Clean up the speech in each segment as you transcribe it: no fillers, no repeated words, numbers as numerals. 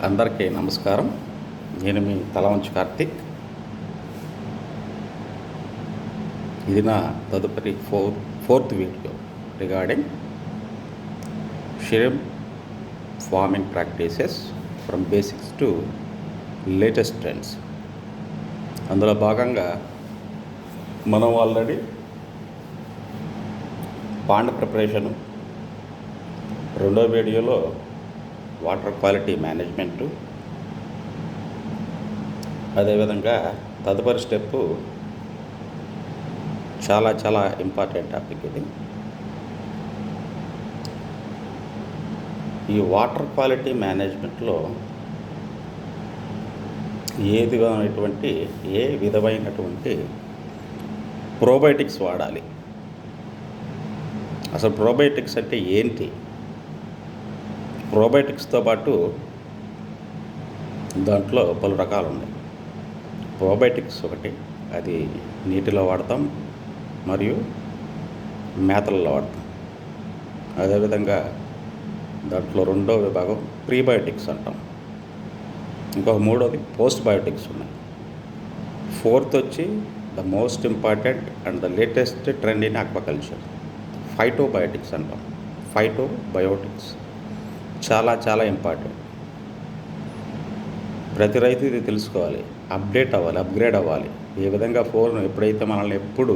అందరికీ నమస్కారం. నేను మీ తలవంచు కార్తిక్. ఇది నా తదుపరి fourth video regarding షిరింప్ farming practices from basics to latest trends. అందులో భాగంగా మనం ఆల్రెడీ పాండ్ ప్రిపరేషను, రెండో వీడియోలో వాటర్ క్వాలిటీ మేనేజ్మెంటు, అదేవిధంగా తదుపరి స్టెప్పు చాలా ఇంపార్టెంట్ టాపిక్ ఇది. ఈ వాటర్ క్వాలిటీ మేనేజ్మెంట్లో ఏ విధమైనటువంటి ప్రోబయోటిక్స్ వాడాలి, అసలు ప్రోబయోటిక్స్ అంటే ఏంటి, ప్రోబయోటిక్స్తో పాటు దాంట్లో పలు రకాలు ఉన్నాయి. ప్రోబయోటిక్స్ ఒకటి, అది నీటిలో వాడతాం మరియు మేతలలో వాడతాం. అదేవిధంగా దాంట్లో రెండో విభాగం ప్రీబయోటిక్స్ అంటాం. ఇంకొక మూడోది పోస్ట్ బయోటిక్స్ ఉన్నాయి. ఫోర్త్ వచ్చి the most important and the latest trend in aquaculture, phytobiotics అంటాం. ఫైటోబయోటిక్స్ చాలా ఇంపార్టెంట్. ప్రతి రైతు ఇది తెలుసుకోవాలి, అప్గ్రేడ్ అవ్వాలి. ఏ విధంగా ఫోన్ ఎప్పుడైతే మనల్ని ఎప్పుడు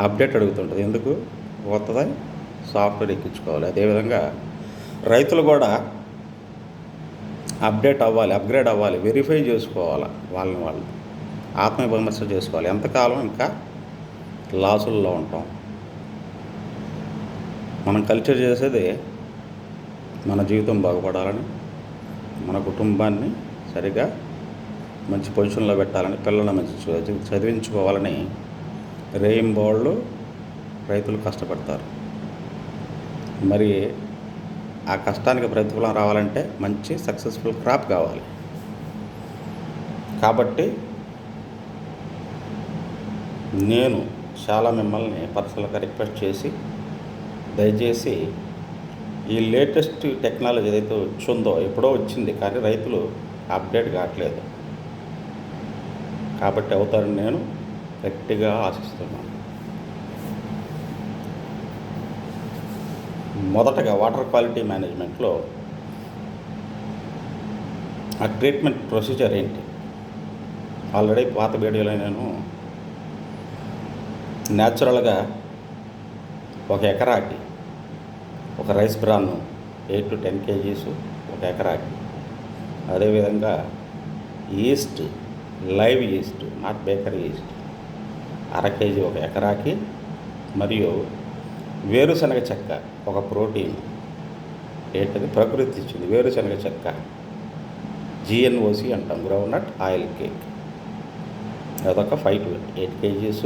అప్డేట్ అడుగుతుంటుంది, ఎందుకు కొత్తది సాఫ్ట్వేర్ ఎక్కించుకోవాలి. అదేవిధంగా రైతులు కూడా అప్గ్రేడ్ అవ్వాలి, వెరిఫై చేసుకోవాలి, వాళ్ళు ఆత్మవిమర్శ చేసుకోవాలి. ఎంతకాలం ఇంకా లాసుల్లో ఉంటాం. మనం కల్చర్ చేసేది మన జీవితం బాగుపడాలని, మన కుటుంబాన్ని సరిగా మంచి పొజిషన్లో పెట్టాలని, పిల్లల్ని మంచి చదివించుకోవాలని రేయింబవళ్ళు రైతులు కష్టపడతారు. మరి ఆ కష్టానికి ప్రతిఫలం రావాలంటే మంచి సక్సెస్ఫుల్ క్రాప్ కావాలి. కాబట్టి నేను చాలా మిమ్మల్ని పర్సనల్గా రిక్వెస్ట్ చేసి, దయచేసి ఈ లేటెస్ట్ టెక్నాలజీ ఏదైతే వచ్చిందో, ఎప్పుడో వచ్చింది కానీ రైతులు అప్డేట్ కావట్లేదు. కాబట్టి అవుతారని నేను గట్టిగా ఆశిస్తున్నాను. మొదటగా వాటర్ క్వాలిటీ మేనేజ్మెంట్లో ఆ ట్రీట్మెంట్ ప్రొసీజర్ ఏంటి, ఆల్రెడీ పాత వీడియోలో నేను న్యాచురల్గా ఒక ఎకరాకి ఒక రైస్ బ్రాన్ 8 to 10 kgs ఒక ఎకరాకి, అదేవిధంగా east, live east, not bakery east 1/2 kg ఒక ఎకరాకి, మరియు వేరుశనగ చెక్క ఒక ప్రోటీన్ ఏంటది ప్రకృతి ఇచ్చింది, వేరుశనగ చెక్క GNOC అంటాం, గ్రౌండ్నట్ ఆయిల్ కేక్, అదొక 5 to 8 kgs,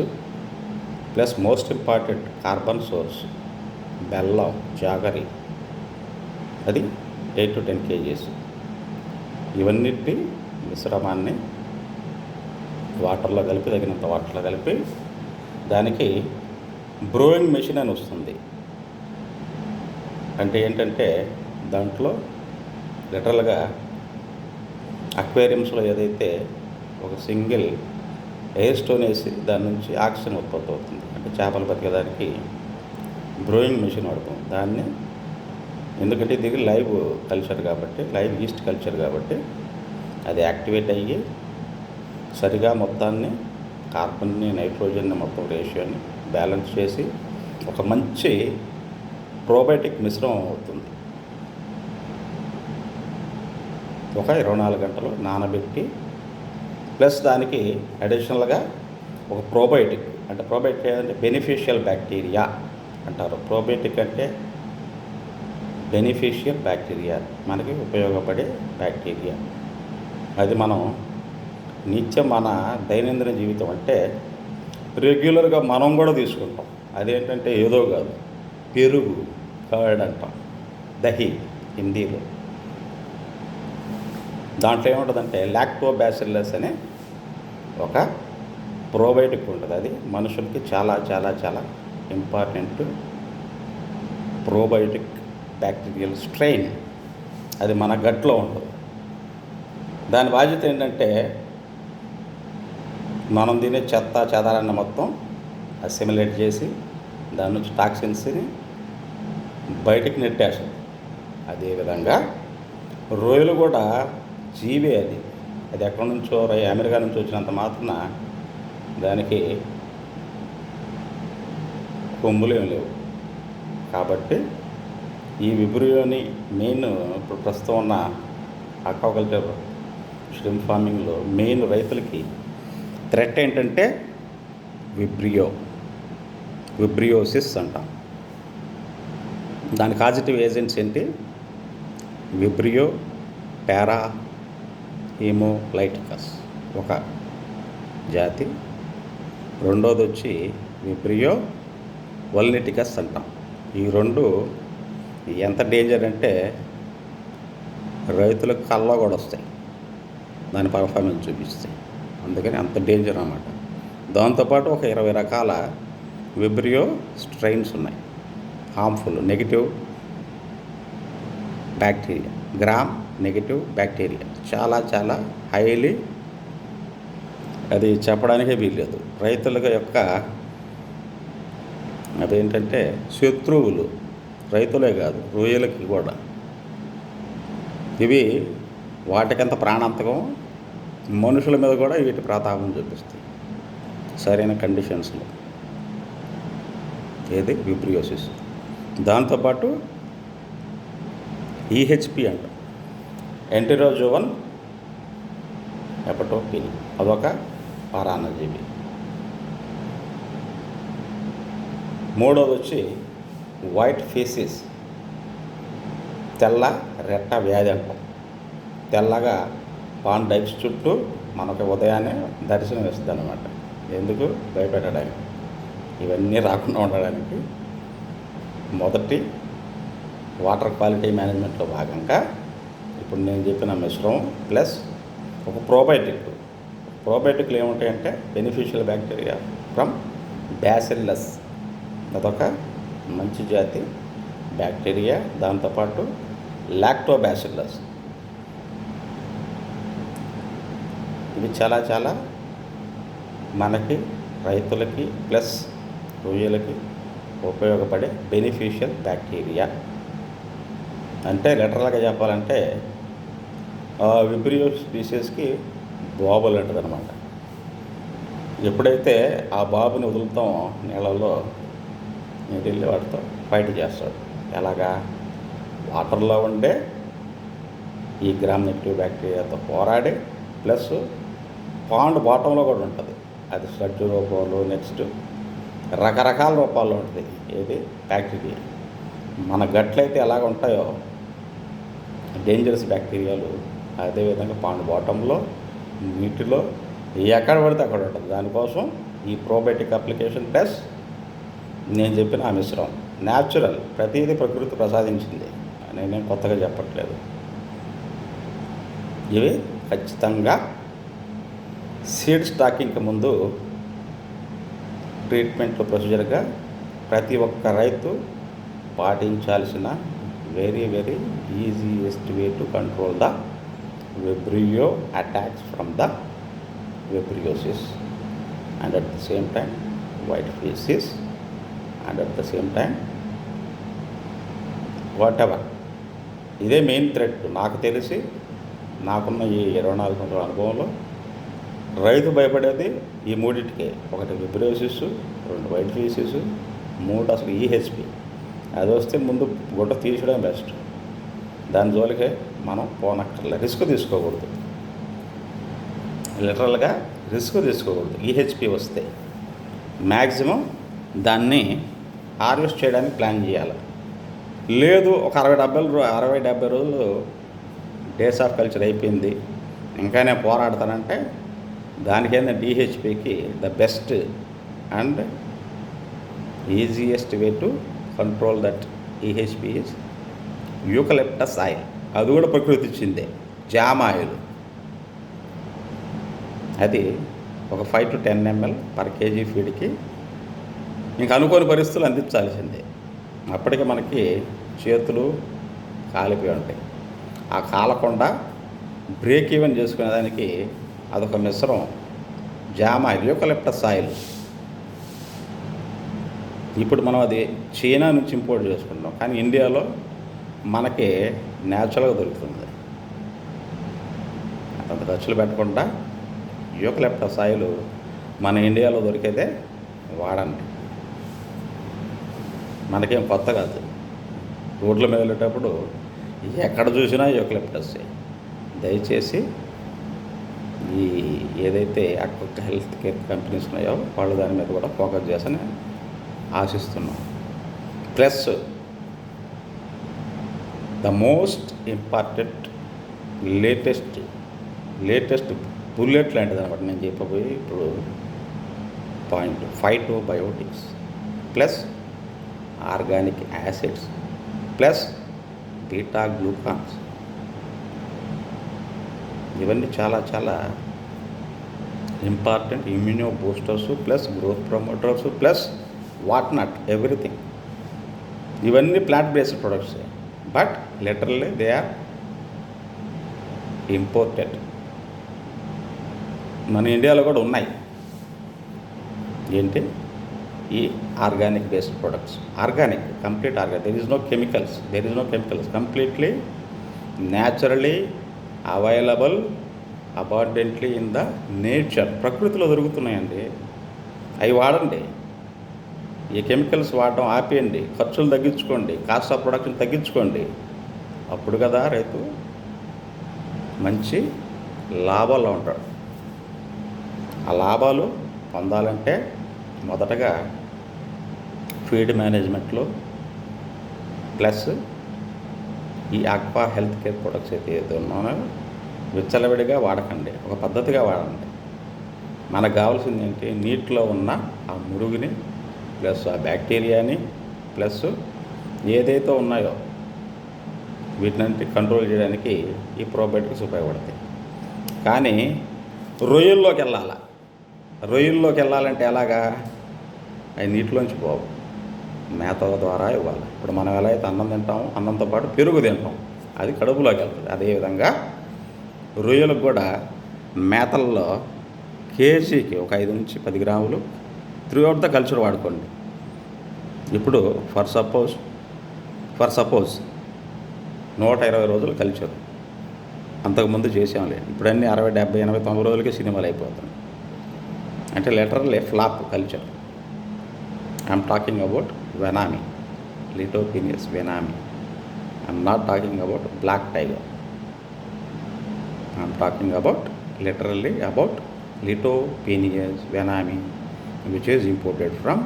plus most important carbon source బెల్లం, జాగరి, అది 8 to 10 kgs. ఇవన్నిటి మిశ్రమాన్ని వాటర్లో కలిపి, తగినంత వాటర్లో కలిపి, దానికి బ్రూయింగ్ మెషిన్ అని వస్తుంది. అంటే ఏంటంటే దాంట్లో లిటరల్గా అక్వేరియంస్లో ఏదైతే ఒక సింగిల్ ఎయిర్ స్టోన్ వేసి దాని నుంచి ఆక్సిజన్ ఉత్పత్తి అవుతుంది, అంటే చేపలు బతికేదానికి బ్రూయింగ్ మెషిన్ వాడతాం దాన్ని. ఎందుకంటే ఇది లైవ్ కల్చర్ కాబట్టి, లైవ్ ఈస్ట్ కల్చర్ కాబట్టి అది యాక్టివేట్ అయ్యి సరిగా మొత్తాన్ని, కార్బన్ని, నైట్రోజన్ని, మొత్తం రేషియోని బ్యాలెన్స్ చేసి ఒక మంచి ప్రోబయోటిక్ మిశ్రమం అవుతుంది. ఒక 24 గంటలు నానబెట్టి, ప్లస్ దానికి అడిషనల్గా ఒక ప్రోబయోటిక్, అంటే ప్రోబయోటిక్ ఏంటంటే బెనిఫిషియల్ బ్యాక్టీరియా అంటారు. ప్రోబయోటిక్ అంటే బెనిఫిషియల్ బ్యాక్టీరియా, మనకి ఉపయోగపడే బ్యాక్టీరియా. అది మనం నిత్యం మన దైనందిన జీవితం అంటే రెగ్యులర్గా మనం కూడా తీసుకుంటాం. అదేంటంటే ఏదో కాదు, పెరుగు, కర్డ్ అంటాం, దహి హిందీలో. దాంట్లో ఏముంటుందంటే లాక్టోబాసిల్లస్ అనే ఒక ప్రోబయోటిక్ ఉంటుంది. అది మనుషులకి చాలా ఇంపార్టెంట్ ప్రోబయోటిక్ బ్యాక్టీరియల్ స్ట్రెయిన్. అది మన గట్లో ఉంటుంది. దాని బాధ్యత ఏంటంటే మనం తినే చెత్త చెదారాన్ని మొత్తం అసిమిలేట్ చేసి దాని నుంచి టాక్సిన్స్ని బయటికి నెట్టేస్తుంది. అదేవిధంగా రొయ్యలు కూడా జీవే. అది ఎక్కడి నుంచో అమెరికా నుంచి వచ్చినంత మాత్రాన దానికి కొమ్ములు ఏం లేవు. కాబట్టి ఈ విబ్రియోని మెయిన్ ఇప్పుడు ప్రస్తుతం ఉన్న ఆక్వాకల్చర్ ష్రింప్ ఫార్మింగ్లో మెయిన్ రైతులకి థ్రెట్ ఏంటంటే విబ్రియోసిస్ అంటాం. దాని కాజిటివ్ ఏజెంట్స్ ఏంటి? విబ్రియో పారా హీమోలైటికస్ ఒక జాతి, రెండోది వచ్చి విబ్రియో వల్నిటికస్ అంటాం. ఈ రెండు ఎంత డేంజర్ అంటే రైతులకు కళ్ళలో కూడా వస్తాయి, దాని పర్ఫార్మెన్స్ చూపిస్తాయి. అందుకని అంత డేంజర్ అన్నమాట. దాంతోపాటు ఒక 20 రకాల విబ్రియో స్ట్రెయిన్స్ ఉన్నాయి. Harmful negative bacteria, gram negative bacteria చాలా చాలా హైలీ, అది చెప్పడానికే వీల్లేదు. రైతుల యొక్క అదేంటంటే శత్రువులు, రైతులే కాదు రొయ్యలకి కూడా. ఇవి వాటికంత ప్రాణాంతకం, మనుషుల మీద కూడా వీటి ప్రతాపం చూపిస్తాయి సరైన కండిషన్స్లో. ఏది విబ్రియోసిస్. దాంతోపాటు ఈహెచ్పి అంట, ఎంటెరోజోవన్ హెపటోపిన్, అదొక పరాన్నజీవి. మూడోది వచ్చి వైట్ ఫేసిస్, తెల్ల రెట్ట వ్యాధి అంటాం. తెల్లగా పాన్ డైప్స్ చుట్టూ మనకు ఉదయాన్నే దర్శనం ఇస్తుంది అన్నమాట. ఎందుకు? భయపెట్టడానికి. ఇవన్నీ రాకుండా ఉండడానికి మొదటి వాటర్ క్వాలిటీ మేనేజ్మెంట్లో భాగంగా ఇప్పుడు నేను చెప్పిన మిశ్రమం ప్లస్ ఒక ప్రోబయోటిక్లు ఏముంటాయంటే బెనిఫిషియల్ బ్యాక్టీరియా ఫ్రమ్ బ్యాసిల్లస్, అదొక మంచి జాతి బ్యాక్టీరియా. దాంతోపాటు లాక్టోబాసిల్లస్, ఇవి చాలా చాలా మనకి రైతులకి ప్లస్ రొయ్యలకి ఉపయోగపడే బెనిఫిషియల్ బ్యాక్టీరియా. అంటే లిటరల్గా చెప్పాలంటే విబ్రియో స్పీసీస్కి బాబులు అంటుంది అనమాట. ఎప్పుడైతే ఆ బాబుని వదులుతామో నీళ్ళల్లో, నీటిల్లి వాటితో ఫైట్ చేస్తాడు. ఎలాగా? వాటర్లో ఉండే ఈ గ్రామ్ నెగిటివ్ బ్యాక్టీరియాతో పోరాడి, ప్లస్ పాండ్ బాటంలో కూడా ఉంటుంది. అది స్లడ్జ్ రూపంలో, నెక్స్ట్ రకరకాల రూపాల్లో ఉంటుంది. ఏది? బ్యాక్టీరియా. మన గట్లయితే ఎలాగ ఉంటాయో డేంజరస్ బ్యాక్టీరియాలు, అదేవిధంగా పాండ్ బాటంలో, నీటిలో, ఎక్కడ పడితే అక్కడ ఉంటుంది. దానికోసం ఈ ప్రోబయోటిక్ అప్లికేషన్ ప్లస్ నేను చెప్పిన ఆ మిశ్రమం న్యాచురల్, ప్రతిదీ ప్రకృతి ప్రసాదించింది, నేనేం కొత్తగా చెప్పట్లేదు. ఇవి ఖచ్చితంగా సీడ్ స్టాకింగ్కి ముందు ట్రీట్మెంట్ ప్రొసీజర్గా ప్రతి ఒక్క రైతు పాటించాల్సిన very very easiest way to control the vibrio attacks from the vibriosis and at the same time white faeces and at the same time whatever. ఇదే మెయిన్ థ్రెట్. నాకు తెలిసి నాకున్న ఈ 24 సంవత్సరాల అనుభవంలో రైతు భయపడేది ఈ మూడింటికే. ఒకటి విబ్రియోసిస్, 2 వైట్ ఫేసిస్, 3 అసలు ఈహెచ్పి. అది వస్తే ముందు గుడ్డ తీర్చడం బెస్ట్. దాని జోలికే మనం పోనక్కర్లే. రిస్క్ తీసుకోకూడదు, లిటరల్గా రిస్క్ తీసుకోకూడదు. ఈహెచ్పి వస్తే మ్యాక్సిమం దాన్ని హార్వెస్ట్ చేయడానికి ప్లాన్ చేయాలి. లేదు ఒక 60-70 రోజులు డేస్ ఆఫ్ కల్చర్ అయిపోయింది, ఇంకా నేను పోరాడతానంటే దానికైనా డిహెచ్పికి the best and easiest way to control that EHP is eucalyptus oil. అది కూడా ప్రకృతి ఇచ్చిందే, జామ్ ఆయిల్. అది ఒక 5 to 10 ml పర్ కేజీ ఫీడ్కి ఇంకా అనుకోని పరిస్థితులు అందించాల్సిందే. అప్పటికి మనకి చేతులు కాలిపోయి ఉంటాయి. ఆ కాలకుండా బ్రేక్ ఈవెన్ చేసుకునేదానికి అదొక మిశ్రమం. జామ ఆయిల్, యూకలిప్టస్ ఆయిల్. ఇప్పుడు మనం అది చైనా నుంచి ఇంపోర్ట్ చేసుకుంటాం, కానీ ఇండియాలో మనకి న్యాచురల్గా దొరుకుతుంది. అంత ఖర్చులు పెట్టకుండా యూకలిప్టస్ ఆయిల్ మన ఇండియాలో దొరికేదే వాడండి. మనకేం కొత్త కాదు. రోడ్ల మీద వెళ్ళేటప్పుడు ఎక్కడ చూసినా యూకలిప్టస్. దయచేసి ఈ ఏదైతే అక్కడ హెల్త్ కేర్ కంపెనీస్ ఉన్నాయో వాళ్ళు దాని మీద కూడా ఫోకస్ చేసని ఆశిస్తున్నాం. Plus the most important latest bullet లాంటిది అనమాట నేను చెప్పబోయి ఇప్పుడు point. Phytobiotics plus organic acids plus beta glucans, ఇవన్నీ చాలా చాలా important immuno boosters plus growth promoters plus what not everything. ఇవన్నీ plant based products, but literally they are imported. మన ఇండియాలో కూడా ఉన్నాయి. ఏంటి? ఈ organic based products. Organic, complete organic. There is no chemicals. Completely naturally available abundantly in the nature. ప్రకృతిలో దొరుకుతున్నాయండి, అవి వాడండి. ఈ కెమికల్స్ వాడడం ఆపేయండి, ఖర్చులు తగ్గించుకోండి, కాస్ట్ ఆఫ్ ప్రొడక్షన్ తగ్గించుకోండి. అప్పుడు కదా రైతు మంచి లాభాల్లో ఉంటాడు. ఆ లాభాలు పొందాలంటే మొదటగా ఫీడ్ మేనేజ్మెంట్లో ప్లస్ ఈ ఆక్వా హెల్త్ కేర్ ప్రొడక్ట్స్ అయితే ఏదో ఉన్నాయో విచ్చలవిడిగా వాడకండి, ఒక పద్ధతిగా వాడండి. మనకు కావాల్సింది ఏంటి? నీటిలో ఉన్న ఆ మురుగుని ప్లస్ ఆ బ్యాక్టీరియాని ప్లస్ ఏదైతే ఉన్నాయో వీటిని కంట్రోల్ చేయడానికి ఈ ప్రోబయోటిక్స్ ఉపయోగపడతాయి. కానీ రొయ్యల్లోకి వెళ్ళాలంటే ఎలాగా? అవి నీటిలోంచి పోవు, మేత ద్వారా ఇవ్వాలి. ఇప్పుడు మనం ఎలా అయితే అన్నం తింటామో అన్నంతో పాటు పెరుగు తింటాం, అది కడుపులోకి వెళ్తుంది. అదేవిధంగా రొయ్యలకు కూడా మేతల్లో కేజీకి ఒక 5 నుంచి 10 గ్రాములు త్రూ అవుట్ ద కల్చర్ వాడుకోండి. ఇప్పుడు ఫర్ సపోజ్ 120 రోజులు కల్చర్ అంతకుముందు చేసాంలే. ఇప్పుడు అన్నీ 60, 70, 80, 90 రోజులకే సినిమాలు అయిపోతున్నాయి. అంటే literally flop culture. I'm talking about vannamei, litopenaeus vannamei. I'm not talking about black tiger. I'm talking about literally about Lithopenes venami, which is imported from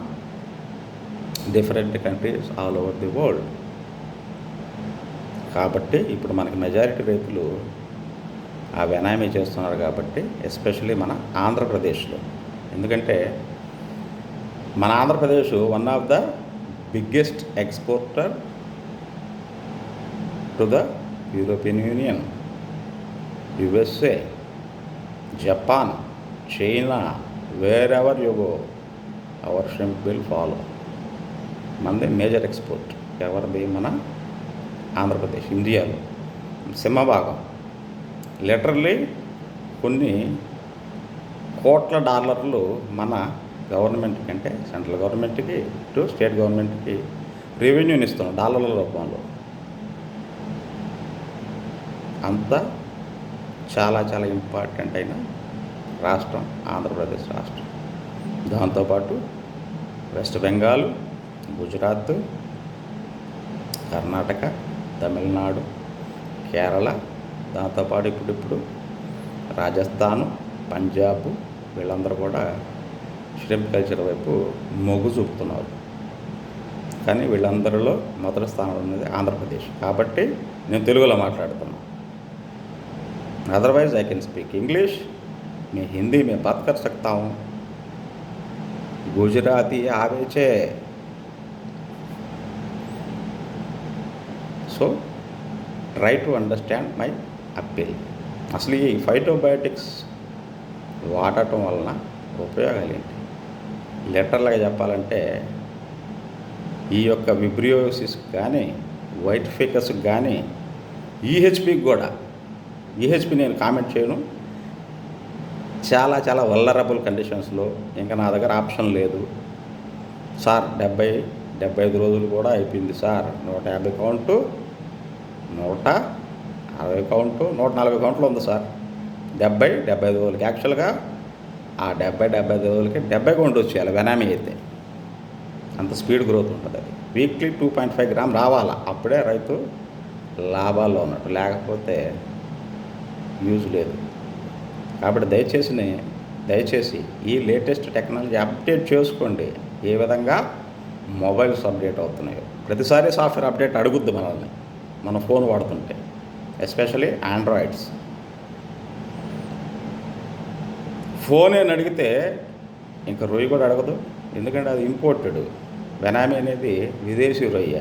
different countries all over the world. కాబట్టి ఇప్పుడు మనకి majority రైతులు ఆ vannamei చేస్తున్నారు. కాబట్టి especially మన ఆంధ్రప్రదేశ్లో, ఎందుకంటే మన Andhra Pradesh one of the biggest exporter to the European union, USA, Japan, China, wherever you go, our shrimp will follow. మనది మేజర్ ఎక్స్పోర్ట్ ఎవరిది? మన ఆంధ్రప్రదేశ్. ఇండియాలో సింహభాగం. లిటరల్లీ కొన్ని కోట్ల డాలర్లు మన గవర్నమెంట్కి, అంటే సెంట్రల్ గవర్నమెంట్కి టు స్టేట్ గవర్నమెంట్కి రెవెన్యూని ఇస్తున్నాం డాలర్ల రూపంలో. అంతా చాలా చాలా ఇంపార్టెంట్ అయిన రాష్ట్రం ఆంధ్రప్రదేశ్ రాష్ట్రం. దాంతోపాటు వెస్ట్ బెంగాల్, గుజరాత్, కర్ణాటక, తమిళనాడు, కేరళ, దాంతోపాటు ఇప్పుడు రాజస్థాను, పంజాబ్, వీళ్ళందరూ కూడా ష్రింప్ కల్చర్ వైపు మొగ్గు చూపుతున్నారు. కానీ వీళ్ళందరిలో మొదటి స్థానంలో ఉన్నది ఆంధ్రప్రదేశ్. కాబట్టి నేను తెలుగులో మాట్లాడుతున్నాను. Otherwise I can speak English, मैं हिंदी में बात कर सकता हूँ, गुजराती आवे छे. So try to understand my appeal. అసలు ఈ ఫైటోబయోటిక్స్ వాడటం వలన ఉపయోగాలు ఏంటి? లిటరల్గా చెప్పాలంటే ఈ యొక్క విబ్రియోసిస్ కానీ, వైట్ ఫికస్ కానీ, ఈహెచ్పికి కూడా ఈహెచ్పి నేను కామెంట్ చేయను. చాలా చాలా వల్నరబుల్ కండిషన్స్లో ఇంకా నా దగ్గర ఆప్షన్ లేదు సార్. 75 రోజులు కూడా అయిపోయింది సార్. 150 కౌంటు, 160 కౌంటు, 140 కౌంట్లో ఉంది సార్. 75 రోజులకి యాక్చువల్గా ఆ 75 రోజులకి 70 కౌంట్ వచ్చేయాలి వెనామీ అయితే. అంత స్పీడ్ గ్రోత్ ఉంటుంది. అది వీక్లీ 2.5 గ్రామ్ రావాలా, అప్పుడే రైతు లాభాల్లో ఉన్నట్టు, లేకపోతే యూజ్ లేదు. కాబట్టి దయచేసి ఈ లేటెస్ట్ టెక్నాలజీ అప్డేట్ చేసుకోండి. ఏ విధంగా మొబైల్స్ అప్డేట్ అవుతున్నాయో ప్రతిసారి సాఫ్ట్వేర్ అప్డేట్ అడుగుద్ది మనల్ని, మన ఫోన్ వాడుతుంటే, ఎస్పెషలీ ఆండ్రాయిడ్స్. ఫోనే అడిగితే ఇంకా రొయ్య కూడా అడగదు, ఎందుకంటే అది ఇంపోర్టెడ్. వెనామీ అనేది విదేశీ రొయ్య.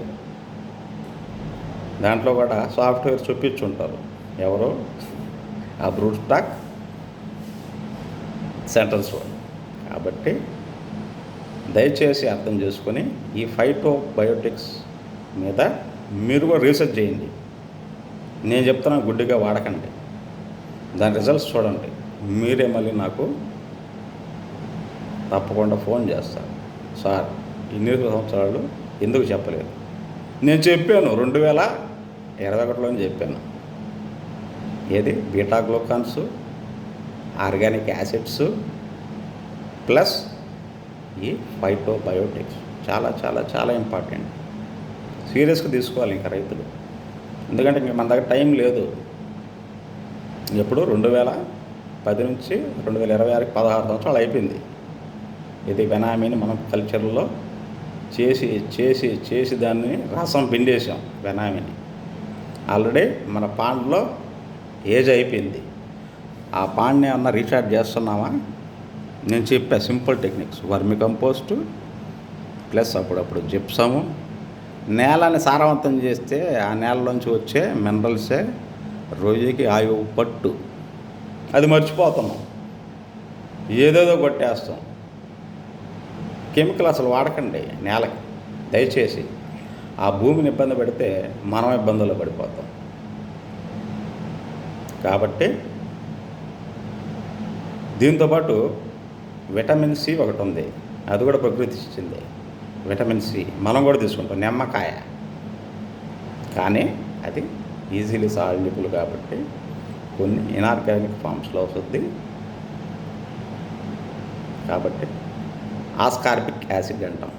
దాంట్లో కూడా సాఫ్ట్వేర్ చూపించుంటారు ఎవరో ఆ బ్రూట్ స్టాక్ సెంట్రల్స్ వాళ్ళు. కాబట్టి దయచేసి అర్థం చేసుకొని ఈ ఫైటోబయోటిక్స్ మీద మీరు కూడా రీసెర్చ్ చేయండి. నేను చెప్తున్నా గుడ్డిగా వాడకండి, దాని రిజల్ట్స్ చూడండి. మీరే మళ్ళీ నాకు తప్పకుండా ఫోన్ చేస్తారు, సార్ ఇన్ని సంవత్సరాలు ఎందుకు చెప్పలేదు. నేను చెప్పాను 2021లోనే చెప్పాను. ఏది బీటా గ్లూకాన్స్, ఆర్గానిక్ యాసిడ్స్ ప్లస్ ఈ ఫైటోబయోటిక్స్ చాలా చాలా చాలా ఇంపార్టెంట్. సీరియస్గా తీసుకోవాలి ఇంకా రైతులు, ఎందుకంటే ఇంక మన దగ్గర టైం లేదు. ఎప్పుడు 2010 నుంచి 2026కి 16 సంవత్సరాలు అయిపోయింది. ఇది వెనామీని మనం కల్చర్లో చేసి చేసి చేసి దాన్ని రసం పిండేసాం వెనామీని. ఆల్రెడీ మన పాండ్లో ఏజ్ అయిపోయింది. ఆ పాండ్ని ఏమన్నా రీఛార్జ్ చేస్తున్నామా? నేను చెప్పా సింపుల్ టెక్నిక్స్. వర్మి కంపోస్టు ప్లస్ అప్పుడప్పుడు జిప్సము. నేలని సారవంతం చేస్తే ఆ నేలలోంచి వచ్చే మినరల్సే రొయ్యకి ఆయువు పట్టు. అది మర్చిపోతున్నాం, ఏదేదో కొట్టేస్తాం. కెమికల్ అసలు వాడకండి నేలకి దయచేసి. ఆ భూమిని ఇబ్బంది పెడితే మనం ఇబ్బందుల్లో పడిపోతాం. కాబట్టి దీంతోపాటు విటమిన్ సి ఒకటి ఉంది, అది కూడా ప్రకృతి ఇచ్చింది. విటమిన్ సి మనం కూడా తీసుకుంటాం, నిమ్మకాయ. కానీ అది ఈజీలీ సాల్యుబుల్ కాబట్టి కొన్ని ఇనార్గానిక్ ఫామ్స్లో వస్తుంది. కాబట్టి ఆస్కార్బిక్ యాసిడ్ అంటాం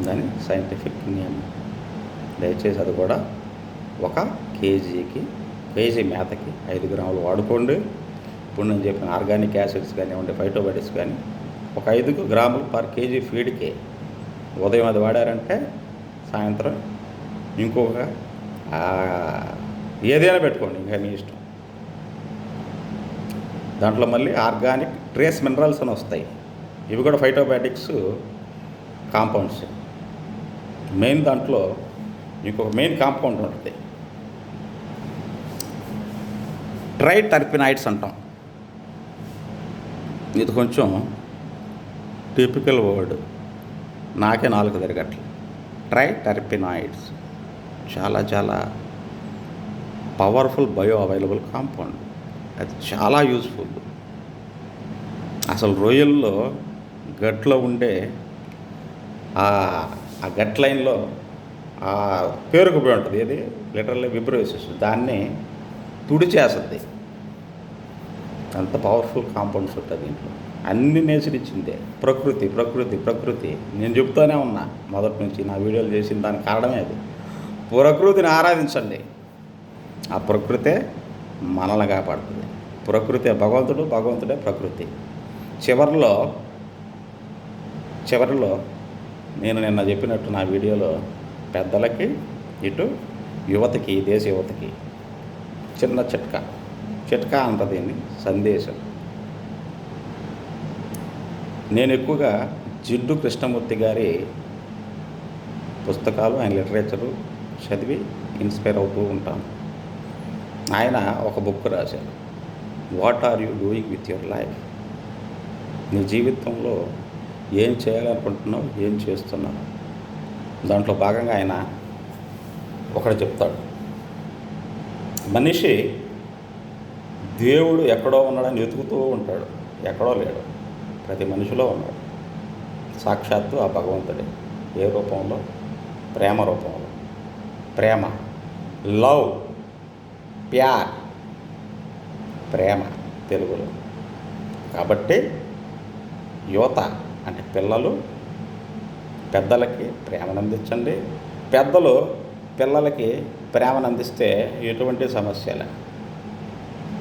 దాని సైంటిఫిక్ నేమ్. దయచేసి అది కూడా ఒక కేజీ మేతకి 5 గ్రాములు వాడుకోండి. ఇప్పుడు నేను చెప్పిన ఆర్గానిక్ యాసిడ్స్ కానివ్వండి, ఫైటోబయోటిక్స్ కానీ ఒక 5 గ్రాములు పర్ కేజీ ఫీడ్కే. ఉదయం అది వాడారంటే సాయంత్రం ఇంకొక ఏదైనా పెట్టుకోండి, ఇంకా మీ ఇష్టం. దాంట్లో మళ్ళీ ఆర్గానిక్ ట్రేస్ మినరల్స్ అని వస్తాయి. ఇవి కూడా ఫైటోబయోటిక్స్ కాంపౌండ్స్. మెయిన్ దాంట్లో ఇంకొక మెయిన్ కాంపౌండ్ ఉంటుంది, ట్రైటర్పినాయిడ్స్ అంటాం. ఇది కొంచెం టిపికల్ వర్డ్, నాకే 4 తిరగట్లేదు. ట్రైటర్పినాయిడ్స్ చాలా చాలా పవర్ఫుల్ బయో అవైలబుల్ కాంపౌండ్. అది చాలా యూజ్ఫుల్. అసలు రొయ్యల్లో గట్లో ఉండే ఆ గట్ లైన్లో పేరుకుపోయి ఉంటుంది, ఏది లిటరల్లీ విబ్రోసిస్, దాన్ని తుడిచేస్తుంది. అంత పవర్ఫుల్ కాంపౌండ్స్ ఉంటుంది దీంట్లో. అన్ని నేచర్ ఇచ్చిందే, ప్రకృతి ప్రకృతి ప్రకృతి. నేను చెప్తూనే ఉన్నా మొదటి నుంచి, నా వీడియోలు చేసిన దానికి కారణమే అది. ప్రకృతిని ఆరాధించండి, ఆ ప్రకృతే మనల్ని కాపాడుతుంది. ప్రకృతే భగవంతుడు, భగవంతుడే ప్రకృతి. చివరిలో నేను నిన్న చెప్పినట్టు నా వీడియోలో పెద్దలకి ఇటు యువతకి, దేశ యువతకి చిన్న చిట్కా అంట దీన్ని, సందేశం. నేను ఎక్కువగా జిడ్డు కృష్ణమూర్తి గారి పుస్తకాలు, ఆయన లిటరేచరు చదివి ఇన్స్పైర్ అవుతూ ఉంటాను. ఆయన ఒక బుక్ రాశారు, what are you doing with your life. నీ జీవితంలో ఏం చేయాలనుకుంటున్నావు, ఏం చేస్తున్నావు. దాంట్లో భాగంగా ఆయన ఒకటి చెప్తాడు, మనిషి దేవుడు ఎక్కడో ఉన్నాడని వెతుకుతూ ఉంటాడు. ఎక్కడో లేడు, ప్రతి మనిషిలో ఉన్నాడు. సాక్షాత్తు ఆ భగవంతుడే. ఏ రూపంలో? ప్రేమ రూపంలో. ప్రేమ, లవ్, ప్యార్, ప్రేమ తెలుగులో. కాబట్టి యువత అంటే పిల్లలు పెద్దలకి ప్రేమను అందించండి. పెద్దలు పిల్లలకి ప్రేమను అందిస్తే ఎటువంటి సమస్యలే,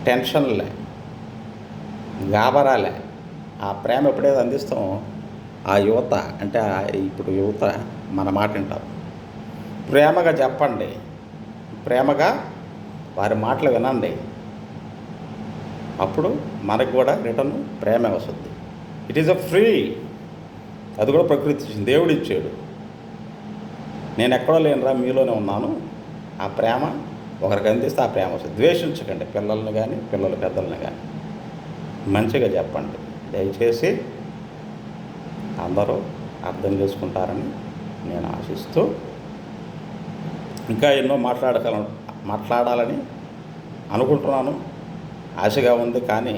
టెన్షన్లే, గాబరాలే. ఆ ప్రేమ ఎప్పుడైతే అందిస్తామో ఆ యువత అంటే ఇప్పుడు యువత మన మాట వింటారు. ప్రేమగా చెప్పండి, ప్రేమగా వారి మాటలు వినండి. అప్పుడు మనకు కూడా రిటర్న్ ప్రేమే వస్తుంది. It is a free. అది కూడా ప్రకృతి ఇచ్చింది, దేవుడు ఇచ్చాడు. నేను ఎక్కడో లేనురా, మీలోనే ఉన్నాను. ఆ ప్రేమ ఒకరికి అందిస్తే ఆ ప్రేమ వస్తుంది. ద్వేషించకండి పిల్లల్ని కానీ పిల్లల పెద్దల్ని కానీ. మంచిగా చెప్పండి. దయచేసి అందరూ అర్థం చేసుకుంటారని నేను ఆశిస్తూ, ఇంకా ఎన్నో మాట్లాడాలని అనుకుంటున్నాను, ఆశగా ఉంది. కానీ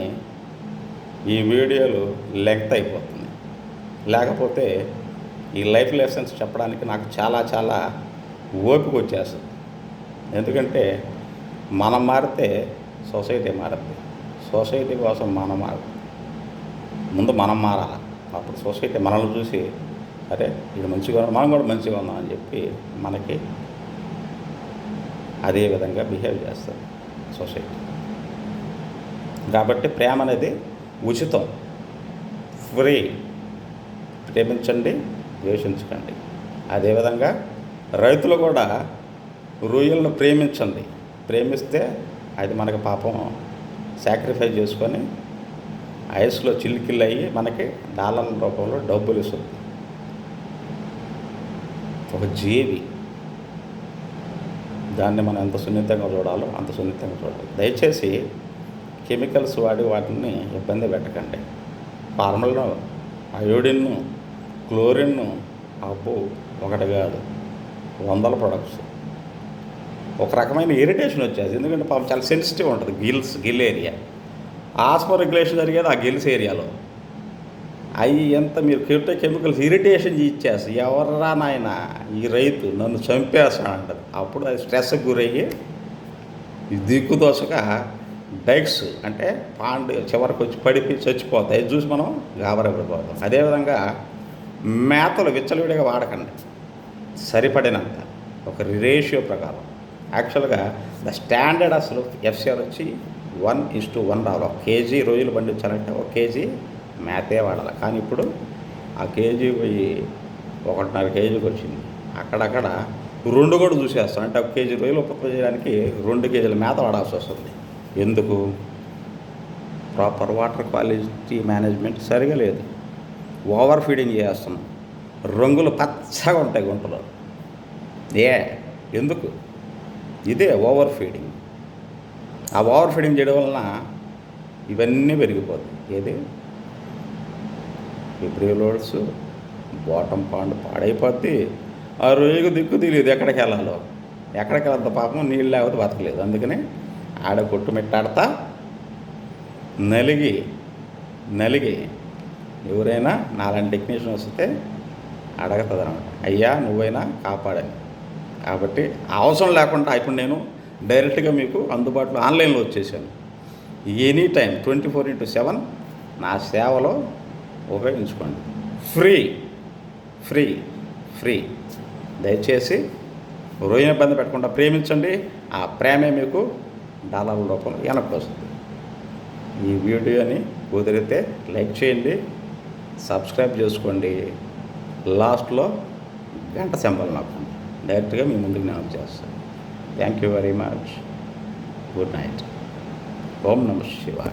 ఈ వీడియోలు లెంగ్త్ అయిపోతుంది. లేకపోతే ఈ లైఫ్ లెసన్స్ చెప్పడానికి నాకు చాలా ఓపిక వచ్చేస్తుంది. ఎందుకంటే మనం మారితే సొసైటీ మారుతుంది. సొసైటీ కోసం మనం మారాలి. ముందు మనం మారాలి. అప్పుడు సొసైటీ మనల్ని చూసి అరే ఇది మంచిగా ఉన్నాం, మనం కూడా మంచిగా ఉన్నాం అని చెప్పి మనకి అదే విధంగా బిహేవ్ చేస్తుంది సొసైటీ. కాబట్టి ప్రేమ అనేది ఉచితం, ఫ్రీ. ప్రేమించండి, ద్వేషించకండి. అదేవిధంగా రైతులు కూడా రొయ్యలను ప్రేమించండి. ప్రేమిస్తే అది మనకి పాపం సాక్రిఫైస్ చేసుకొని ఐస్లో చిల్లికిల్లు అయ్యి మనకి డాలర్ల రూపంలో డబ్బులు ఇస్తుంది. ఒక జీవి, దాన్ని మనం ఎంత సున్నితంగా చూడాలో అంత సున్నితంగా చూడాలి. దయచేసి కెమికల్స్ వాడి వాటిని ఇబ్బంది పెట్టకండి. ఫార్మల్ను, అయోడిన్ను, క్లోరిన్ను, అబ్బో ఒకటి కాదు 100 ప్రొడక్ట్స్. ఒక రకమైన ఇరిటేషన్ వచ్చేది. ఎందుకంటే పాపం చాలా సెన్సిటివ్ ఉంటుంది గిల్ ఏరియా. ఆస్మో రెగ్యులేషన్ జరిగేది ఆ గిల్స్ ఏరియాలో. అవి ఎంత మీరు కెమికల్స్ ఇరిటేషన్ ఇచ్చేస్తాయి. ఎవర్రా నాయన ఈ రైతు నన్ను చంపేస్తానంటది. అప్పుడు అది స్ట్రెస్కి గురయ్యి దిక్కుదోసగా డైక్స్ అంటే పాండ్ చివరికి వచ్చి పడిపోయి చచ్చిపోతాయి. అది చూసి మనం గాబరా పడిపోతాం. అదేవిధంగా మేతలు విచ్చలవిడిగా వాడకండి, సరిపడినంత ఒక రేషియో ప్రకారం. యాక్చువల్గా ద స్టాండర్డ్ అసలు ఎఫ్సిఆర్ వచ్చి 1:1 రావాలి. 1 కేజీ రొయ్యలు పండించాలంటే 1 కేజీ మేతే వాడాలి. కానీ ఇప్పుడు ఆ కేజీ పోయి 1.5 కేజీకి వచ్చింది. అక్కడక్కడ 2 కూడా చూసేస్తాం. అంటే 1 కేజీ రొయ్యలు ఉత్పత్తి చేయడానికి 2 కేజీల మేత వాడాల్సి వస్తుంది. ఎందుకు? ప్రాపర్ వాటర్ క్వాలిటీ మేనేజ్మెంట్ సరిగా లేదు. ఓవర్ ఫీడింగ్ చేస్తున్నాం. రంగులు పచ్చగా ఉంటాయి గుంటలో. ఎందుకు? ఇదే ఓవర్ ఫీడింగ్. ఆ ఓవర్ ఫీడింగ్ చేయడం వలన ఇవన్నీ పెరిగిపోతాయి. ఏది ఫిబ్రిలోడ్స్, బాటమ్ పాండ్ పాడైపోద్ది. ఆ రొయ్యకు దిక్కు తెలియదు ఎక్కడికి వెళ్ళాలో. ఎక్కడికి వెళ్ళంత పాపం నీళ్ళు లేకపోతే బతకలేదు. అందుకని ఆడ కొట్టుమిట్టాడతా నలిగి ఎవరైనా నాలాంటి టెక్నీషియన్ వస్తే అడగతుంది అనమాట, అయ్యా నువ్వైనా కాపాడని. కాబట్టి అవసరం లేకుండా ఇప్పుడు నేను డైరెక్ట్గా మీకు అందుబాటులో ఆన్లైన్లో వచ్చేసాను. ఎనీ టైం 24/7 నా సేవలో ఉపయోగించుకోండి. ఫ్రీ. దయచేసి రొయ్యని ఇబ్బంది పెట్టకుండా ప్రేమించండి. ఆ ప్రేమే మీకు డాలర్ల రూపంలో వెనక్కి వస్తుంది. ఈ వీడియోని కుదిరితే లైక్ చేయండి, సబ్స్క్రైబ్ చేసుకోండి. లాస్ట్లో గంట సింబల్ నాకు డైరెక్ట్గా మీ ముందుకు నేను వచ్చేస్తాను. Thank you very much. Good night. ఓం నమః శివాయ.